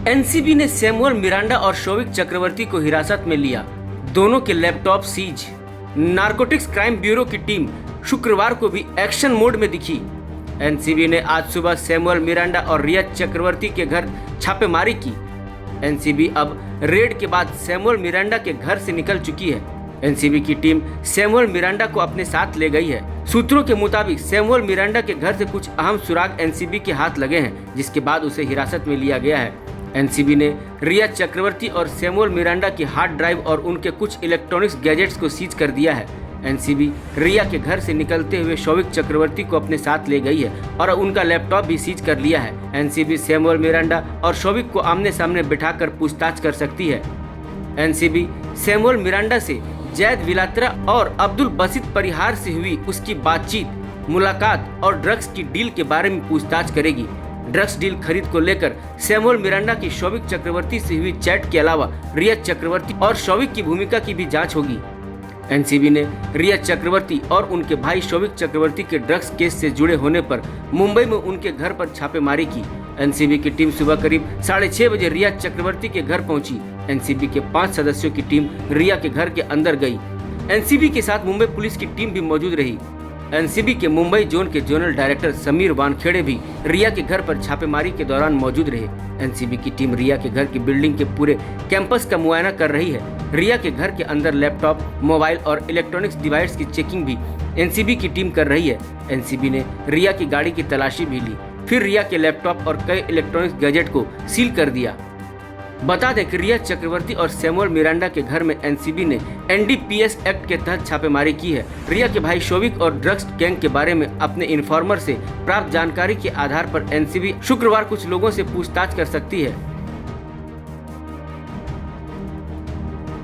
NCB ने Samuel Miranda और शोविक चक्रवर्ती को हिरासत में लिया। दोनों के laptop seize. Narcotics Crime Bureau की टीम शुक्रवार को भी एक्शन मोड में दिखी। एनसीबी ने आज सुबह सैमुअल मिरांडा और रिया चक्रवर्ती के घर छापेमारी की। एनसीबी अब रेड के बाद सैमुअल मिरांडा के घर से निकल चुकी है। एनसीबी की टीम सैमुअल मिरांडा को अपने साथ ले गई है। सूत्रों के मुताबिक सैमुअल मिरांडा के घर से कुछ अहम सुराग एनसीबी के हाथ लगे हैं, जिसके बाद उसे हिरासत में लिया गया है। एनसीबी ने रिया चक्रवर्ती और सैमुअल मिरांडा की हार्ड ड्राइव और उनके कुछ इलेक्ट्रॉनिक्स गैजेट्स को सीज कर दिया है। एनसीबी रिया के घर से निकलते हुए शोविक चक्रवर्ती को अपने साथ ले गई है और उनका लैपटॉप भी सीज कर लिया है। एनसीबी सैमुअल मिरांडा और शोविक को आमने सामने बिठाकर पूछताछ कर सकती है। एनसीबी सैमुअल मिरांडा से जैद विलात्रा और अब्दुल बसित परिहार से हुई उसकी बातचीत, मुलाकात और ड्रग्स की डील के बारे में पूछताछ करेगी। ड्रग्स डील खरीद को लेकर सैमुअल मिरांडा की शोविक चक्रवर्ती से हुई चैट के अलावा रिया चक्रवर्ती और शोविक की भूमिका की भी जांच होगी। एनसीबी ने रिया चक्रवर्ती और उनके भाई शोविक चक्रवर्ती के ड्रग्स केस से जुड़े होने पर मुंबई में उनके घर पर छापेमारी की। एनसीबी की टीम सुबह करीब 6:30 बजे रिया चक्रवर्ती के घर पहुंची। एनसीबी के 5 सदस्यों की टीम रिया के घर के अंदर गई। एनसीबी के साथ मुंबई पुलिस की टीम भी मौजूद रही। एनसीबी के मुंबई जोन के जोनल डायरेक्टर समीर वानखेड़े भी रिया के घर पर छापेमारी के दौरान मौजूद रहे। एनसीबी की टीम रिया के घर की बिल्डिंग के पूरे कैंपस का मुआयना कर रही है। रिया के घर के अंदर लैपटॉप, मोबाइल और इलेक्ट्रॉनिक्स डिवाइस की चेकिंग भी एनसीबी की टीम कर रही है। एनसीबी ने रिया की गाड़ी की तलाशी भी ली, फिर रिया के लैपटॉप और कई इलेक्ट्रॉनिक्स गैजेट को सील कर दिया। बता दें कि रिया चक्रवर्ती और सैमुअल मिरांडा के घर में एनसीबी ने एनडीपीएस एक्ट के तहत छापेमारी की है। रिया के भाई शोविक और ड्रग्स गैंग के बारे में अपने इन्फॉर्मर से प्राप्त जानकारी के आधार पर एनसीबी शुक्रवार कुछ लोगों से पूछताछ कर सकती है।